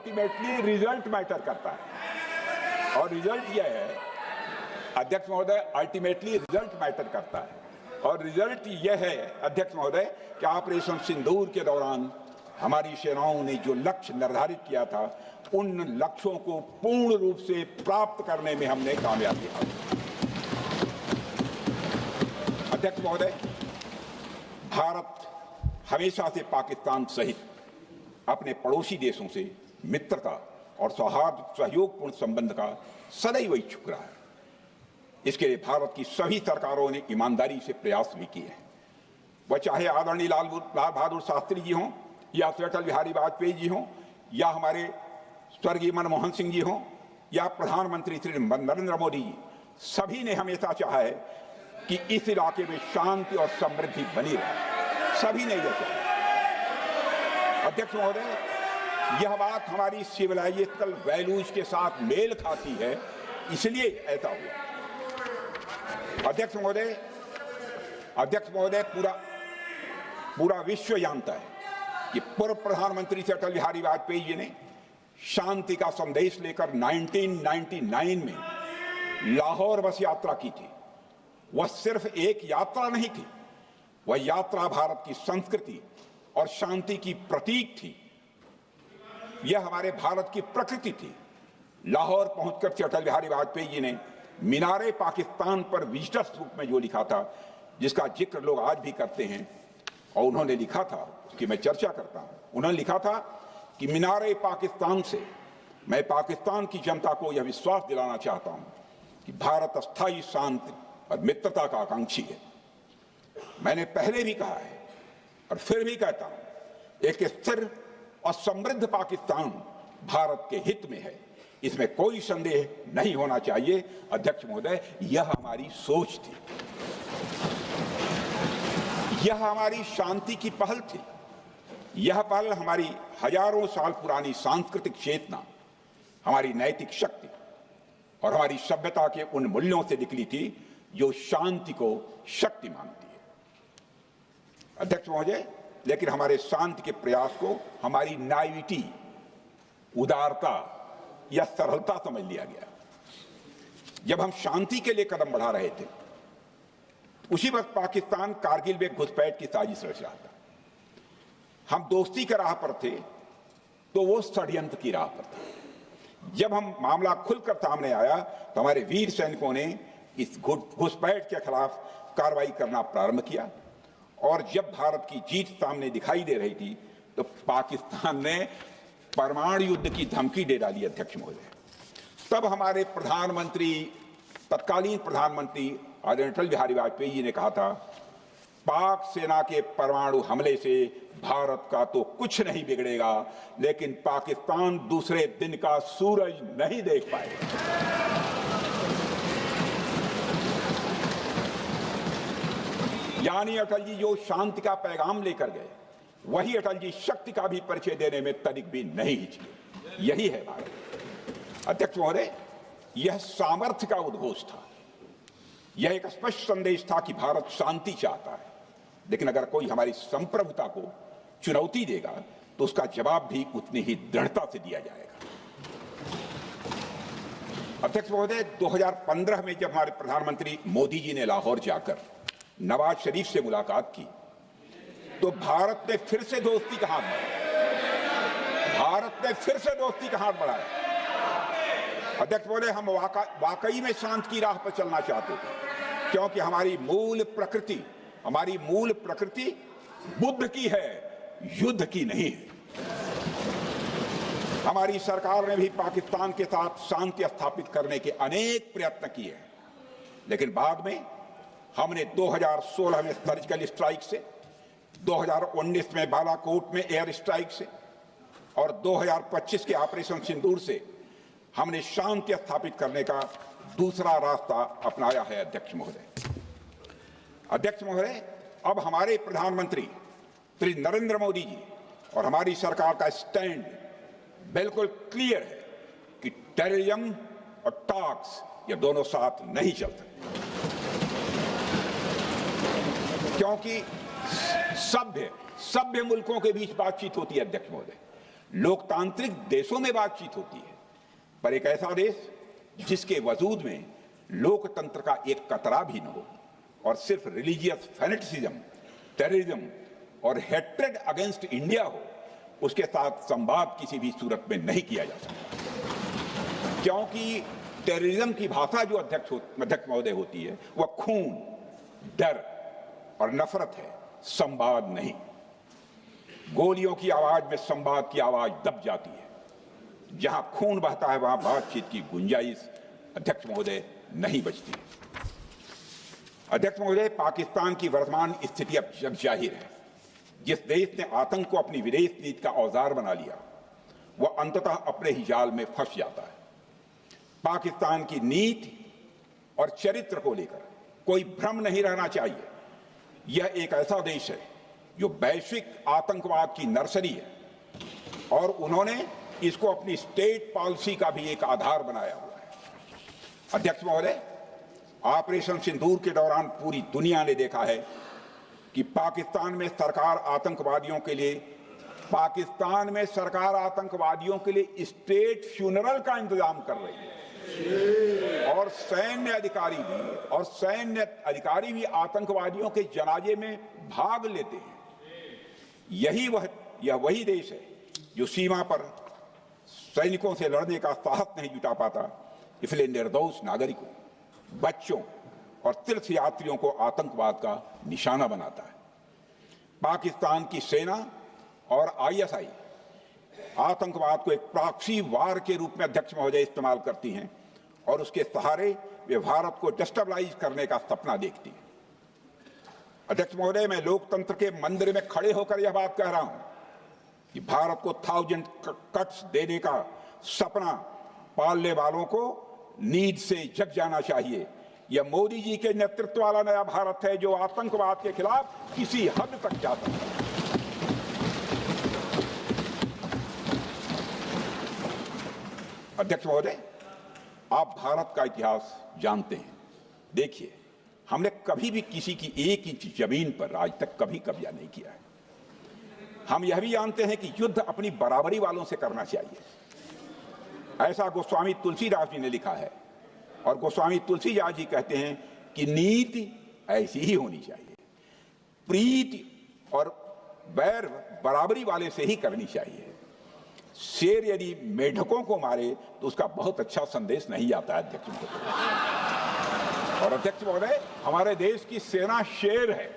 Ultimately result matter करता है, और रिजल्ट यह है अध्यक्ष महोदय, अल्टीमेटली रिजल्ट मैटर करता है, और रिजल्ट यह है अध्यक्ष महोदय कि ऑपरेशन सिंदूर के दौरान हमारी सेनाओं ने जो लक्ष्य निर्धारित किया था उन लक्ष्यों को पूर्ण रूप से प्राप्त करने में हमने कामयाबी हासिल की। अध्यक्ष महोदय, भारत हमेशा से पाकिस्तान सहित अपने पड़ोसी देशों से मित्रता और सौहार्द सहयोगपूर्ण संबंध का सदैव इच्छुक रहा है। इसके लिए भारत की सभी सरकारों ने ईमानदारी से प्रयास भी किए हैं। वह चाहे आदरणीय लाल बहादुर शास्त्री जी हों, या अटल बिहारी वाजपेयी जी हों, या हमारे स्वर्गीय मनमोहन सिंह जी हों, या प्रधानमंत्री श्री नरेंद्र मोदी जी, सभी ने हमेशा चाहा है कि इस इलाके में शांति और समृद्धि बनी रहे। सभी ने यह चाहा। अध्यक्ष महोदय, यह बात हमारी सिविलाइजेशनल वैल्यूज के साथ मेल खाती है, इसलिए ऐसा हुआ। अध्यक्ष महोदय, पूरा विश्व जानता है कि पूर्व प्रधानमंत्री से अटल बिहारी वाजपेयी जी ने शांति का संदेश लेकर 1999 में लाहौर बस यात्रा की थी। वह सिर्फ एक यात्रा नहीं थी, वह यात्रा भारत की संस्कृति और शांति की प्रतीक थी। यह हमारे भारत की प्रकृति थी। लाहौर पहुंचकर से अटल बिहारी वाजपेयी जी ने मीनारे पाकिस्तान पर विजिटर्स बुक में जो लिखा था, जिसका जिक्र लोग आज भी करते हैं, और उन्होंने लिखा था, उसकी मैं चर्चा करता हूं। उन्होंने लिखा था कि मीनारे पाकिस्तान से मैं पाकिस्तान की जनता को यह विश्वास दिलाना चाहता हूं कि भारत अस्थायी शांति और मित्रता का आकांक्षी है। मैंने पहले भी कहा है और फिर भी कहता हूं, एक स्थिर और समृद्ध पाकिस्तान भारत के हित में है, इसमें कोई संदेह नहीं होना चाहिए। अध्यक्ष महोदय, यह हमारी सोच थी, यह हमारी शांति की पहल थी। यह पहल हमारी हजारों साल पुरानी सांस्कृतिक चेतना, हमारी नैतिक शक्ति और हमारी सभ्यता के उन मूल्यों से निकली थी जो शांति को शक्ति मानती है। अध्यक्ष महोदय, लेकिन हमारे शांति के प्रयास को हमारी नाइविटी, उदारता या सरलता समझ लिया गया। जब हम शांति के लिए कदम बढ़ा रहे थे, उसी वक्त पाकिस्तान कारगिल में घुसपैठ की साजिश रच रहा था। हम दोस्ती की राह पर थे तो वो षड्यंत्र की राह पर था। जब हम मामला खुलकर सामने आया तो हमारे वीर सैनिकों ने इस घुसपैठ के खिलाफ कार्रवाई करना प्रारंभ किया, और जब भारत की जीत सामने दिखाई दे रही थी तो पाकिस्तान ने परमाणु युद्ध की धमकी दे डाली। अध्यक्ष महोदय, तब हमारे तत्कालीन प्रधानमंत्री आदरणीय अटल बिहारी वाजपेयी जी ने कहा था, पाक सेना के परमाणु हमले से भारत का तो कुछ नहीं बिगड़ेगा, लेकिन पाकिस्तान दूसरे दिन का सूरज नहीं देख पाएगा। यानी अटल जी जो शांति का पैगाम लेकर गए, वही अटल जी शक्ति का भी परिचय देने में तनिक भी नहीं हिचके। यही है भारत। अध्यक्ष महोदय, यह सामर्थ्य का उद्घोष था। यह एक स्पष्ट संदेश था कि भारत शांति चाहता है, लेकिन अगर कोई हमारी संप्रभुता को चुनौती देगा तो उसका जवाब भी उतनी ही दृढ़ता से दिया जाएगा। अध्यक्ष महोदय, 2015 में जब हमारे प्रधानमंत्री मोदी जी ने लाहौर जाकर नवाज शरीफ से मुलाकात की तो भारत ने फिर से दोस्ती का हाथ बढ़ाया। अध्यक्ष महोदय, हम वाकई में शांति की राह पर चलना चाहते थे, क्योंकि हमारी मूल प्रकृति बुद्ध की है, युद्ध की नहीं है। हमारी सरकार ने भी पाकिस्तान के साथ शांति स्थापित करने के अनेक प्रयत्न किए हैं, लेकिन बाद में हमने 2016 में सर्जिकल स्ट्राइक से, 2019 में बालाकोट में एयर स्ट्राइक से और 2025 के ऑपरेशन सिंदूर से हमने शांति स्थापित करने का दूसरा रास्ता अपनाया है। अध्यक्ष महोदय, अब हमारे प्रधानमंत्री श्री नरेंद्र मोदी जी और हमारी सरकार का स्टैंड बिल्कुल क्लियर है कि टेररिज्म और टॉक्स ये दोनों साथ नहीं चल सकते, क्योंकि सभ्य मुल्कों के बीच बातचीत होती है। अध्यक्ष महोदय, लोकतांत्रिक देशों में बातचीत होती है, पर एक ऐसा देश जिसके वजूद में लोकतंत्र का एक कतरा भी न हो और सिर्फ रिलीजियस फैनेटिसिज्म, टेररिज्म और हेट्रेड अगेंस्ट इंडिया हो, उसके साथ संवाद किसी भी सूरत में नहीं किया जा सकता। क्योंकि टेररिज्म की भाषा जो अध्यक्ष महोदय होती है वह खून, डर और नफरत है, संवाद नहीं। गोलियों की आवाज में संवाद की आवाज दब जाती है। जहां खून बहता है वहां बातचीत की गुंजाइश अध्यक्ष महोदय नहीं बचती। अध्यक्ष महोदय, पाकिस्तान की वर्तमान स्थिति अब जग जाहिर है। जिस देश ने आतंक को अपनी विदेश नीति का औजार बना लिया, वह अंततः अपने ही जाल में फंस जाता है। पाकिस्तान की नीति और चरित्र को लेकर कोई भ्रम नहीं रहना चाहिए। यह एक ऐसा देश है जो वैश्विक आतंकवाद की नर्सरी है और उन्होंने इसको अपनी स्टेट पॉलिसी का भी एक आधार बनाया हुआ है। अध्यक्ष महोदय, ऑपरेशन सिंदूर के दौरान पूरी दुनिया ने देखा है कि पाकिस्तान में सरकार आतंकवादियों के लिए स्टेट फ्यूनरल का इंतजाम कर रही है और सैन्य अधिकारी भी आतंकवादियों के जनाजे में भाग लेते हैं। यह वही देश है जो सीमा पर सैनिकों से लड़ने का साहस नहीं जुटा पाता, इसलिए निर्दोष नागरिकों, बच्चों और तीर्थयात्रियों को आतंकवाद का निशाना बनाता है। पाकिस्तान की सेना और आईएसआई आतंकवाद को एक प्रॉक्सी वार के रूप में अध्यक्ष महोदय इस्तेमाल करती हैं और उसके सहारे वे भारत को डिस्टेबलाइज करने का सपना देखती हैं। अध्यक्ष महोदय, मैं लोकतंत्र के मंदिर में खड़े होकर यह बात कह रहा हूं कि भारत को 1000 कट्स देने का सपना पालने वालों को नींद से जग जाना चाहिए। यह मोदी जी के नेतृत्व वाला नया भारत है जो आतंकवाद के खिलाफ किसी हद तक जा सकता है। अध्यक्ष महोदय, आप भारत का इतिहास जानते हैं। देखिए, हमने कभी भी किसी की 1 इंच जमीन पर आज तक कभी कब्जा नहीं किया है। हम यह भी जानते हैं कि युद्ध अपनी बराबरी वालों से करना चाहिए। ऐसा गोस्वामी तुलसीदास जी ने लिखा है और गोस्वामी तुलसीदास जी कहते हैं कि नीति ऐसी ही होनी चाहिए। प्रीति और बैर बराबरी वाले से ही करनी चाहिए। शेर यदि मेढकों को मारे तो उसका बहुत अच्छा संदेश नहीं आता है अध्यक्ष महोदय। और अध्यक्ष महोदय, हमारे देश की सेना शेर है।